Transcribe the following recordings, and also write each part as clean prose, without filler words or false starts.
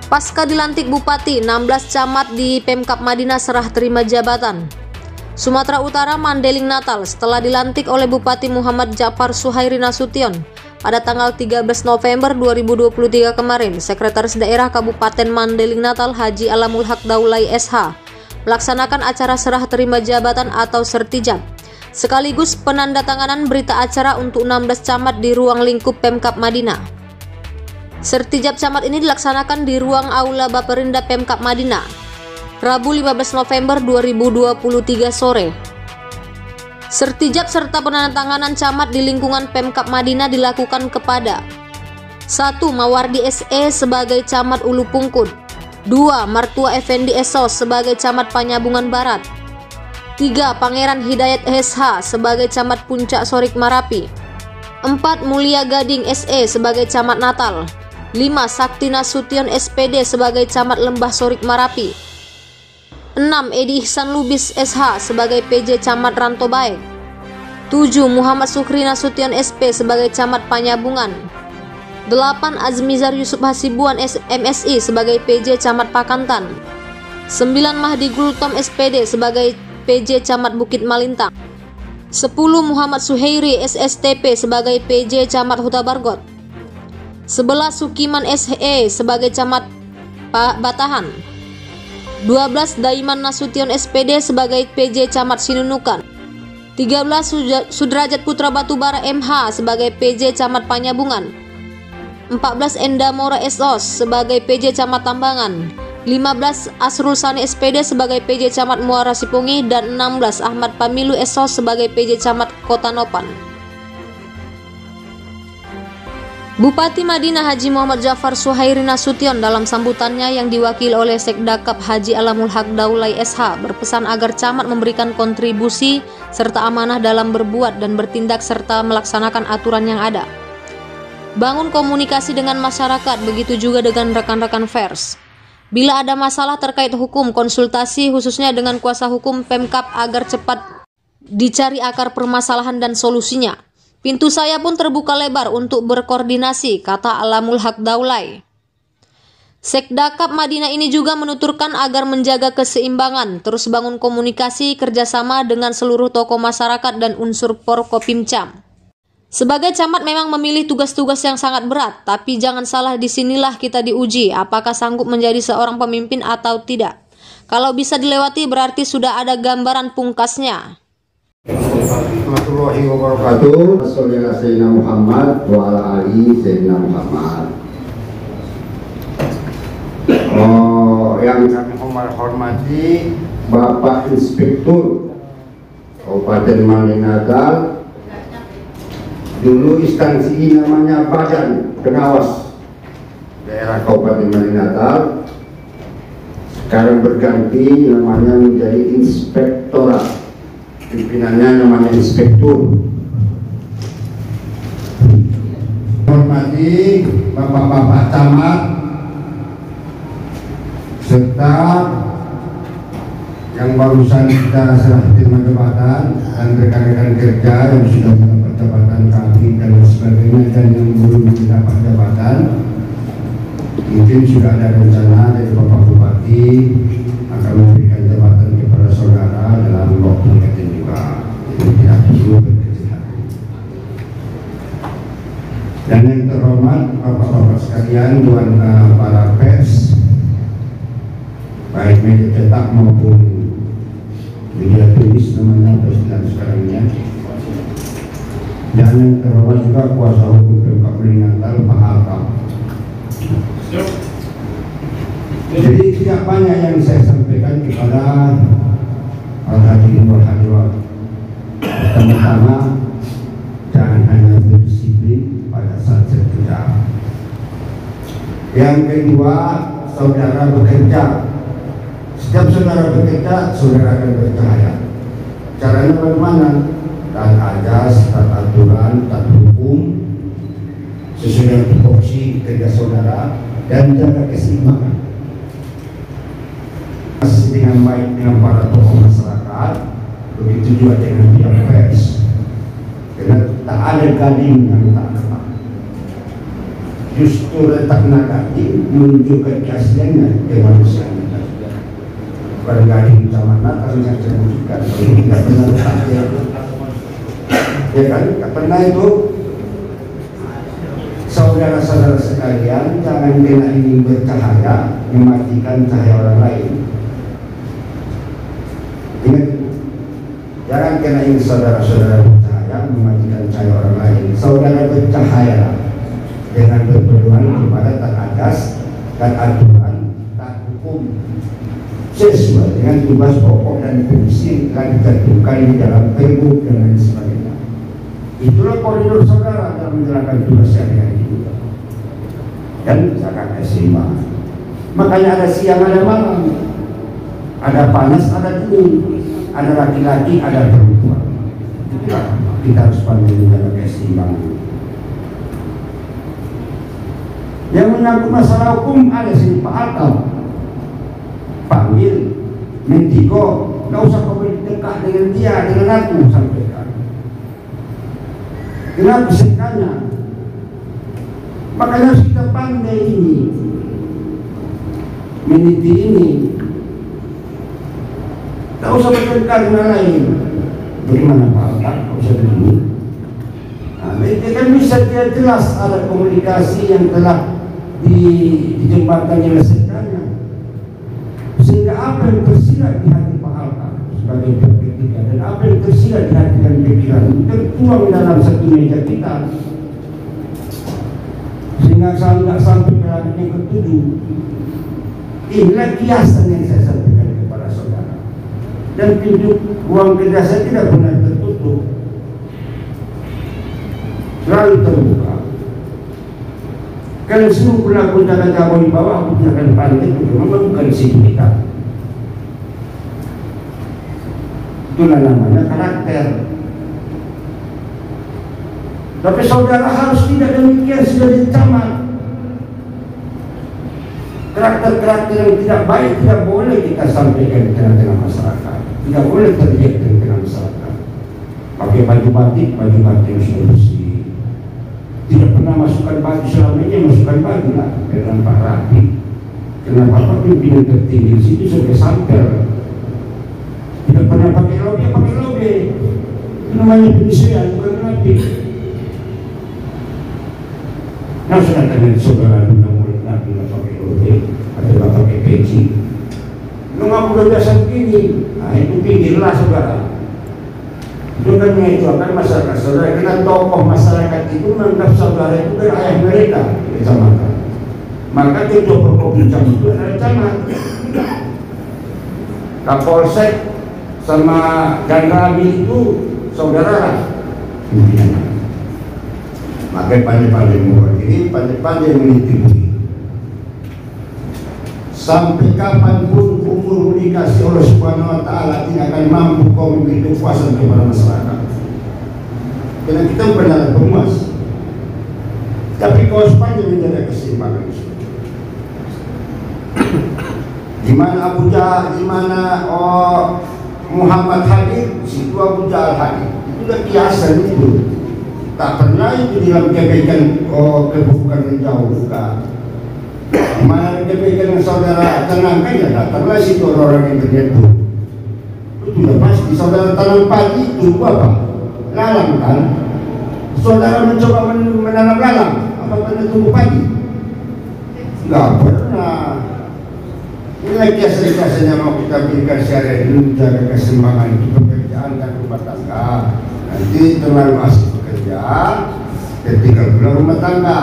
Pasca dilantik Bupati, 16 camat di Pemkab Madinah serah terima jabatan. Sumatera Utara Mandeling Natal setelah dilantik oleh Bupati Muhammad Ja'far Suhairi Nasution pada tanggal 13 November 2023 kemarin, Sekretaris Daerah Kabupaten Mandeling Natal Haji Alamul Haq Daulay SH melaksanakan acara serah terima jabatan atau sertijab, sekaligus penandatanganan berita acara untuk 16 camat di ruang lingkup Pemkab Madinah. Sertijab camat ini dilaksanakan di ruang Aula Baperinda Pemkab Madinah, Rabu 15 November 2023 sore. Sertijab serta penandatanganan camat di lingkungan Pemkab Madinah dilakukan kepada 1. Mawardi SE sebagai Camat Ulu Pungkut, 2. Martua Effendi Esos sebagai Camat Panyabungan Barat, 3. Pangeran Hidayat SH sebagai Camat Puncak Sorik Marapi, 4. Mulia Gading SE sebagai Camat Natal, 5. Sakti Nasution SPD sebagai Camat Lembah Sorik Marapi, 6. Edi Ihsan Lubis SH sebagai PJ Camat Ranto Baik, 7. Muhammad Sukri Nasution SP sebagai Camat Panyabungan, 8. Azmizar Yusuf Hasibuan MSI sebagai PJ Camat Pakantan, 9. Mahdi Gultom SPD sebagai PJ Camat Bukit Malintang, 10. Muhammad Suhairi SSTP sebagai PJ Camat Huta Bargot, 11. Sukiman SE sebagai Camat Batahan, 12. Daiman Nasution SPD sebagai PJ Camat Sinunukan, 13. Sudrajat Putra Batubara MH sebagai PJ Camat Panyabungan, 14. Endamora SOS sebagai PJ Camat Tambangan, 15. Asrul Sani SPD sebagai PJ Camat Muara Sipungi, dan 16. Ahmad Pamilu SOS sebagai PJ Camat Kota Nopan. Bupati Madinah Haji Muhammad Ja'far Suhairi Nasution dalam sambutannya yang diwakili oleh Sekdakap Haji Alamul Haq Daulay SH berpesan agar camat memberikan kontribusi serta amanah dalam berbuat dan bertindak serta melaksanakan aturan yang ada. Bangun komunikasi dengan masyarakat, begitu juga dengan rekan-rekan pers. Bila ada masalah terkait hukum, konsultasi khususnya dengan kuasa hukum Pemkab agar cepat dicari akar permasalahan dan solusinya. Pintu saya pun terbuka lebar untuk berkoordinasi, kata Alamul Haq Daulay. Sekdakap Madinah ini juga menuturkan agar menjaga keseimbangan, terus bangun komunikasi kerjasama dengan seluruh tokoh masyarakat dan unsur Porkopimcam. Sebagai camat memang memilih tugas-tugas yang sangat berat, tapi jangan salah, disinilah kita diuji apakah sanggup menjadi seorang pemimpin atau tidak. Kalau bisa dilewati berarti sudah ada gambaran pungkasnya. Warahmatullahi wabarakatuh. Sallallahu Sayyidina Muhammad wa ala ali Sayyidina Muhammad. Yang kami hormati Bapak Inspektur Kabupaten Mandeling Natal. Dulu instansi ini namanya Badan Pengawas Daerah Kabupaten Mandeling Natal. Sekarang berganti namanya menjadi Inspektorat. Pimpinannya namanya Inspektur. Hormati Bapak-bapak camat serta yang barusan kita serah terima jabatan dan rekan-rekan kerja yang sudah mendapat jabatan kaki dan sebagainya, dan yang belum mendapat jabatan. Mungkin sudah ada rencana dari Bapak Bupati akan memberikan jabatan kepada saudara dalam waktu dekat juga. Jadi tidak perlu berkecil hati. Dan yang terhormat Bapak-bapak sekalian, tuan para pers, baik media cetak maupun media tulis namanya atau istilah sekarangnya, dan yang terhormat juga kuasa hukum Pemkab Mandeling Natal Pak Alkam. Jadi tidak banyak yang saya sampaikan kepada para hadirin wal hadirat. Pertama-tama, jangan hanya berdisiplin pada saat kerja. Yang kedua, saudara bekerja. Setiap saudara bekerja, saudara akan bercahaya. Caranya bagaimana? Dan ajas, tata aturan, tata hukum sesuai dengan tupoksi kerja saudara, dan jaga keseimbangan dengan baik dengan para tokoh masyarakat, begitu juga dengan pihak pers. Karena tak ada gading yang tak dapat. justru letak negatif menunjukkan keasliannya kemanusiaan. Barangkali zaman Natal yang saya butuhkan, tidak pernah ya kan, tidak pernah itu. Saudara-saudara sekalian, jangan kena ingin bercahaya mematikan cahaya orang lain. Ingat, jangan kena ingin saudara-saudara bercahaya mematikan cahaya orang lain. Saudara bercahaya dengan berpedoman kepada tak adas, tak aturan, tak hukum, sesuai dengan tugas pokok dan fungsi yang telah ditentukan di dalam Pergub dan lain sebagainya. Itulah koridor saudara dalam menjalankan tugas sehari-hari juga. Dan jaga keseimbangan. Makanya ada siang, ada malam, ada panas, ada dingin, ada laki-laki, ada perempuan. Itulah kita harus pandai menjaga keseimbangan. Yang menyangkut masalah hukum ada sini Pak Atal, panggil, mentigo, nggak usah kau dekat dengan dia, dengan aku sampaikan. Kenapa sekanya? Makanya harus kita pandai ini, meniti ini. Tak usah bertengkar dengan lain. Bagaimana Pak Atal? Tak usah begini. Nah, itu kan bisa dia jelas ada komunikasi yang telah dijembatani oleh sekanya. Sehingga apa yang tersirat di hati Pak Atal sebagai perketika dan apa yang tersirat di hati dan pikiran tertuang dalam satu meja kita, sehingga tidak sampai ke langit yang ketujuh. Inilah kiasan yang saya sampaikan kepada saudara. Dan pintu ruang kerja saya tidak pernah tertutup, selalu terbuka. Kalau semua pelaku jaga jauh di bawah, aku akan pandai untuk membangun situ kita. Itulah namanya karakter. Tapi saudara harus tidak demikian, sudah dicamat. Karakter-karakter yang tidak baik tidak boleh kita sampaikan di tengah-tengah masyarakat. Tidak boleh terlihat di tengah masyarakat. Pakai baju batik yang sudah bersih. Tidak pernah masukkan baju selama ini, masukkan baju lah, dengan Pak Rapi. Kenapa Pak pimpinan tertinggi di situ sebagai sampel? Tidak pernah pakai lobe. Itu namanya penyesuaian, bukan Rapi. Nah, sudah tanya saudara mudah mulut Nabi tidak pakai lobe atau tidak pakai peci. Mengaku udah biasa begini, nah itu pinggirlah saudara. Dengan itu akan masyarakat saudara, karena tokoh masyarakat itu menganggap saudara itu kan ayah mereka di kecamatan. Maka ketua Provinsi itu adalah camat. Kapolsek sama Danrabi itu saudara. Maka pandai-pandai mewakili, pandai-pandai meniti. Sampai kapanpun umur dikasih Allah Subhanahu Wa Taala tidak akan mampu kau memberi kepuasan kepada masyarakat. Karena kita benar pemuas. Tapi kau sepanjang menjaga keseimbangan itu. Di mana Abu Jahal, di mana Muhammad hadir, situ Abu Jahal hadir. Itu udah biasa itu. Tak pernah itu dalam kebaikan keburukan yang jauh juga. Mana kebaikan yang saudara tenangkan ya datanglah situ orang yang terjatuh. Itu sudah pasti. Saudara tanam padi itu apa? Lalang kan? Saudara mencoba menanam lalang, apa pernah tumbuh padi? Enggak pernah. Inilah kiasan-kiasan yang mau kita berikan sehari ini, menjaga keseimbangan itu pekerjaan dan rumah tangga. Nanti terlalu asik bekerja, ketika pulang rumah tangga.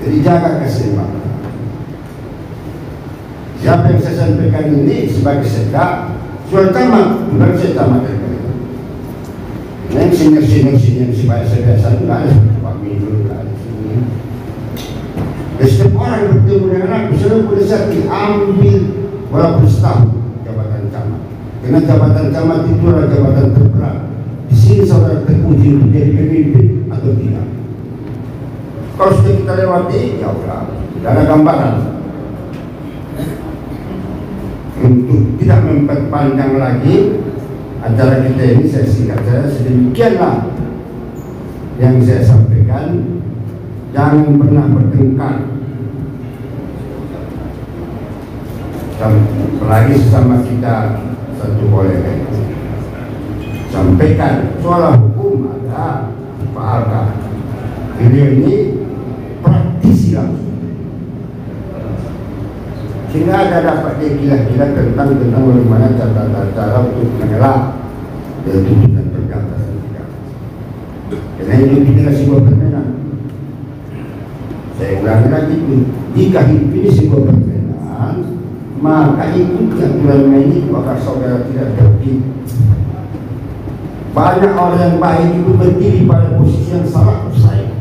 Jadi jaga keseimbangan. Siapa yang saya sampaikan ini sebagai sekda, sudah tamat, bukan saya tamat dari mereka. Yang senior-senior biasa-biasa itu nggak ada, Pak Minul nggak ada sini. Dan setiap orang bertemu dengan aku, selalu boleh saya ambil walaupun setahun jabatan camat. Karena jabatan camat itu adalah jabatan terberat. Di sini saudara terpuji untuk jadi pemimpin atau tidak. Kalau sudah kita lewati, ya udah, tidak ada gambaran. Untuk tidak memperpanjang lagi acara kita ini, saya singkat saja sedemikianlah yang saya sampaikan. jangan pernah bertengkar, apalagi sesama kita satu kolega. Sampaikan soal hukum ada Pak Alka, ini praktisi langsung, sehingga ada dapat dia kira-kira tentang bagaimana cara untuk mengelak dari tuntutan perdata. Karena ini kita sebuah permainan. Saya ulangi lagi, jika hidup ini sebuah permainan, maka ikutlah permainan ini, maka saudara tidak terpilih. Banyak orang yang baik itu berdiri pada posisi yang salah bersaing.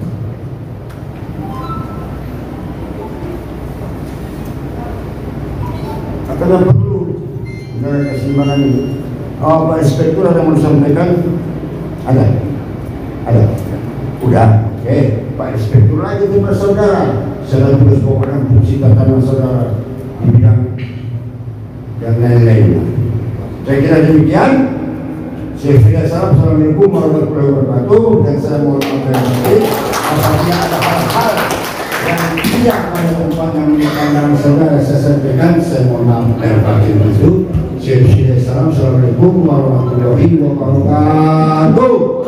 Karena perlu negara keseimbangan ini. Pak Inspektur ada yang mau disampaikan? Ada. Udah. Oke. Pak Inspektur lagi dengan saudara. Saya tugas pokoknya fungsi tatanan saudara di bidang dan lain-lainnya. Saya kira demikian. Assalamualaikum warahmatullahi wabarakatuh, dan saya mohon maaf dan maaf apabila ada hal-hal yang tidak pada tempat yang dipandang saudara saya sampaikan, saya mohon maaf dan batin itu. Assalamualaikum warahmatullahi wabarakatuh.